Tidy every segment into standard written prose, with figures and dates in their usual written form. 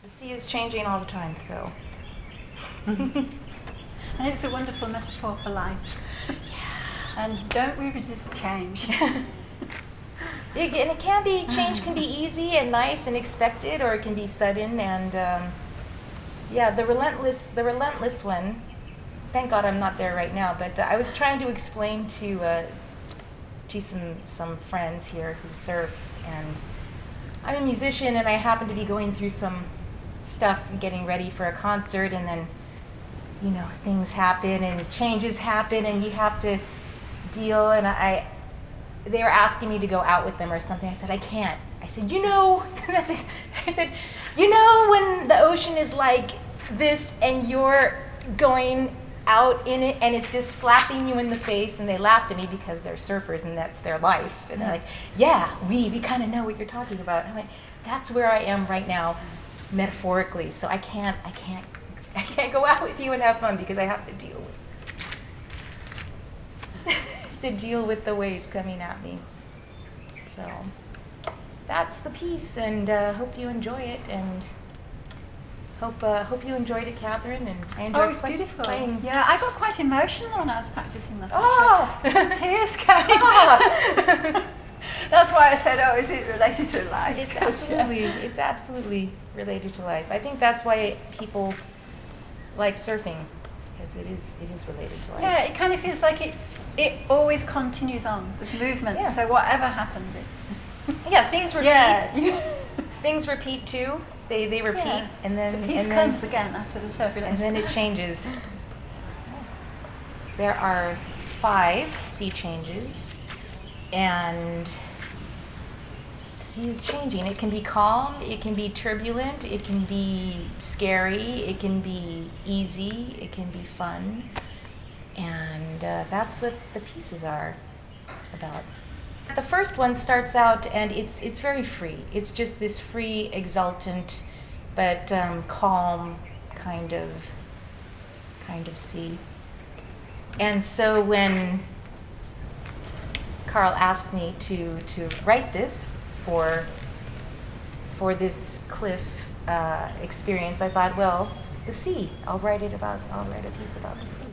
The sea is changing all the time, so. And it's a wonderful metaphor for life. And don't we resist change? And it can be, change can be easy and nice and expected, or it can be sudden. And yeah, the relentless one. Thank God I'm not there right now. But I was trying to explain to some friends here who surf, and I'm a musician, and I happen to be going through some stuff, getting ready for a concert, and then things happen and changes happen, and you have to deal. And they were asking me to go out with them or something. I said, I can't. I said, I said, when the ocean is like this and you're going out in it and it's just slapping you in the face. And they laughed at me because they're surfers and that's their life. And they're like, yeah, we kind of know what you're talking about. I'm like, that's where I am right now, metaphorically. So I can't go out with you and have fun because I have to deal with the waves coming at me. So that's the piece, and hope you enjoy it, and hope you enjoyed it, Catherine. And I enjoyed it's beautiful. playing. Yeah, I got quite emotional when I was practicing that. Oh! Some tears came. Oh. That's why I said, is it related to life? It's absolutely related to life. I think that's why people like surfing, because it is related to life. Yeah, it kind of feels like it always continues on, this movement. Yeah. So whatever happens, things repeat. Yeah. Things repeat too. They repeat, and then the peace comes again after the turbulence. And then it changes. There are 5 sea changes, and the sea is changing. It can be calm, it can be turbulent, it can be scary, it can be easy, it can be fun, and that's what the pieces are about. The first one starts out, and it's very free. It's just this free, exultant, but calm kind of sea. And so when Carl asked me to write this for this cliff experience, I thought, well, the sea. I'll write a piece about the sea.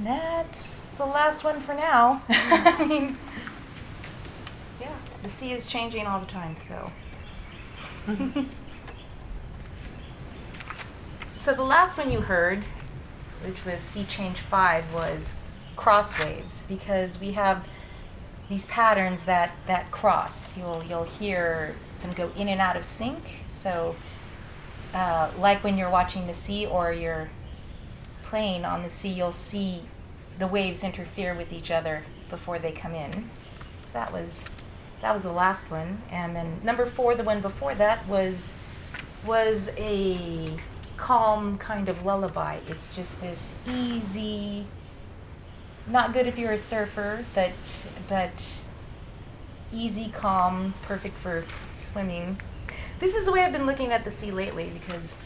And that's the last one for now. I mean, yeah, the sea is changing all the time, so. So the last one you heard, which was Sea Change 5, was cross waves, because we have these patterns that cross. You'll hear them go in and out of sync. So like when you're watching the sea or you're playing on the sea, you'll see the waves interfere with each other before they come in. So that was the last one. And then number 4, the one before that, was a calm kind of lullaby. It's just this easy, not good if you're a surfer, but easy, calm, perfect for swimming. This is the way I've been looking at the sea lately, because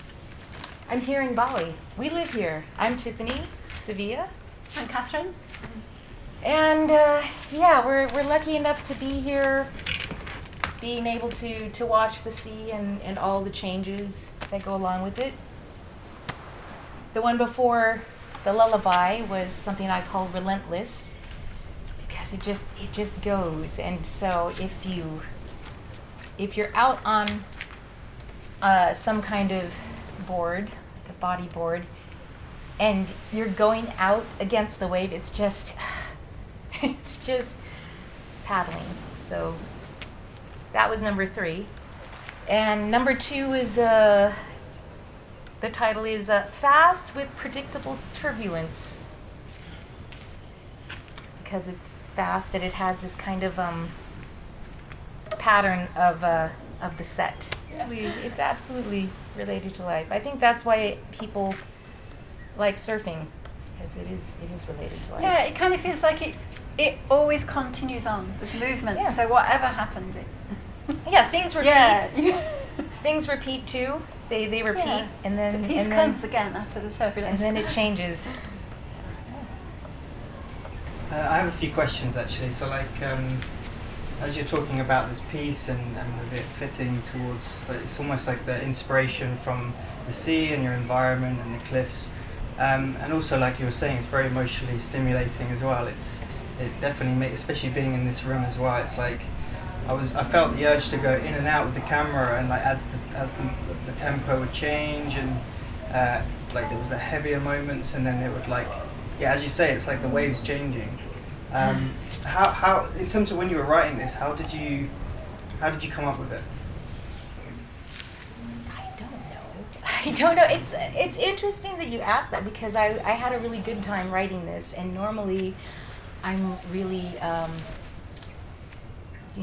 I'm here in Bali. We live here. I'm Tiffany Sevilla. And Catherine? And yeah, we're lucky enough to be here, being able to watch the sea and all the changes that go along with it. The one before the lullaby was something I call relentless, because it just goes. And so if you're out on some kind of board, like a body board, and you're going out against the wave, it's just paddling. So that was number 3. And number 2 is the title is Fast with Predictable Turbulence, because it's fast and it has this kind of pattern of the set. It's absolutely related to life. I think that's why people like surfing, because it is related to life. Yeah, it kind of feels like it always continues on. There's movement. Yeah. So whatever happens, Yeah, things repeat. yeah. Things repeat too. They repeat, Yeah. and then The peace comes again after the turbulence. and then it changes. I have a few questions actually. So like, as you're talking about this piece and with it fitting towards, it's almost like the inspiration from the sea and your environment and the cliffs, and also like you were saying, it's very emotionally stimulating as well. It definitely especially being in this room as well. It's like I felt the urge to go in and out with the camera, and like as the tempo would change, and like there was a heavier moments, and then it would like, yeah, as you say, it's like the waves changing. How in terms of when you were writing this, how did you come up with it? I don't know. It's interesting that you asked that, because I had a really good time writing this, and normally I'm really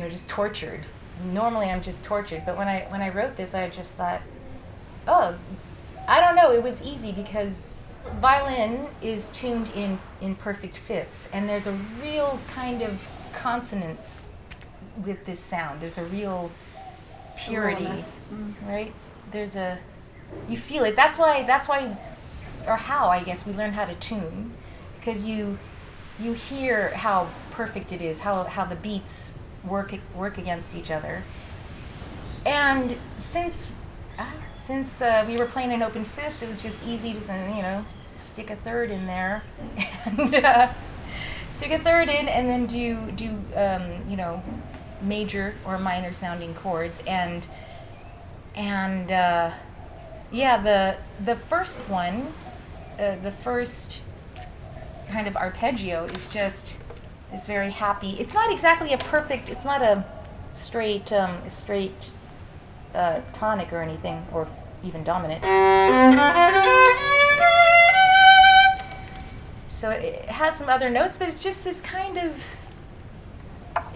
just tortured. Normally I'm just tortured, but when I wrote this, I just thought, oh, I don't know, it was easy, because violin is tuned in perfect fifths, and there's a real kind of consonance with this sound. There's a real purity, right? You feel it. That's why, or how, I guess, we learn how to tune, because you hear how perfect it is, how the beats work against each other. And since we were playing in open fifths, it was just easy to stick a third in there, and stick a third in, and then do major or minor sounding chords, and yeah, the first one, the first kind of arpeggio is just this very happy. It's not exactly it's not a straight tonic or anything, or even dominant. So it has some other notes, but it's just this kind of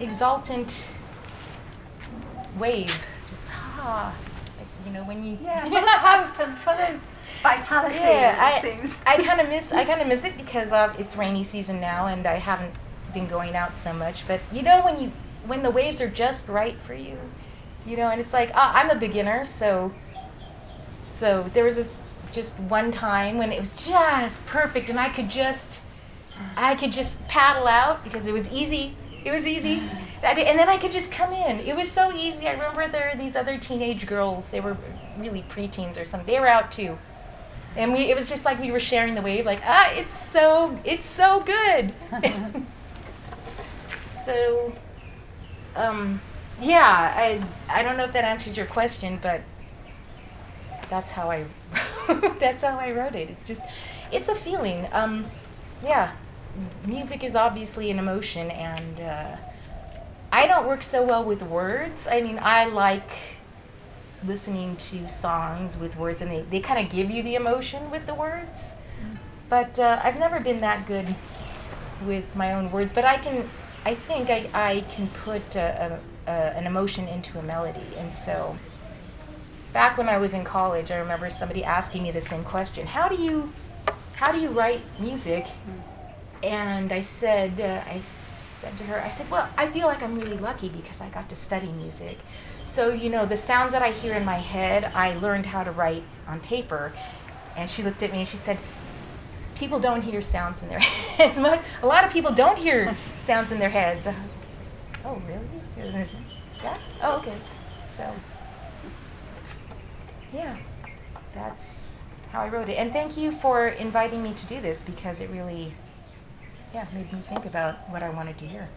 exultant wave, just when you full of hope and full of vitality. Yeah, it seems. I kind of miss it, because it's rainy season now, and I haven't been going out so much. But when the waves are just right for you, and it's like, I'm a beginner, so there was this just one time when it was just perfect, and I could just paddle out, because it was easy. And then I could just come in. It was so easy. I remember there were these other teenage girls. They were really preteens or something. They were out too. And it was just like we were sharing the wave, like, it's so good. So, yeah, I don't know if that answers your question, but that's how I wrote it. It's a feeling. Yeah, music is obviously an emotion, and I don't work so well with words. I mean, I like listening to songs with words, and they kind of give you the emotion with the words. But I've never been that good with my own words. But I think I can put an emotion into a melody. And so back when I was in college, I remember somebody asking me the same question: How do you write music? And I said to her, I said, well, I feel like I'm really lucky because I got to study music. So, the sounds that I hear in my head, I learned how to write on paper. And she looked at me and she said, people don't hear sounds in their heads. A lot of people don't hear sounds in their heads. Oh, really? Yeah? Oh, okay. So, yeah, that's how I wrote it. And thank you for inviting me to do this, because it really, made me think about what I wanted to hear.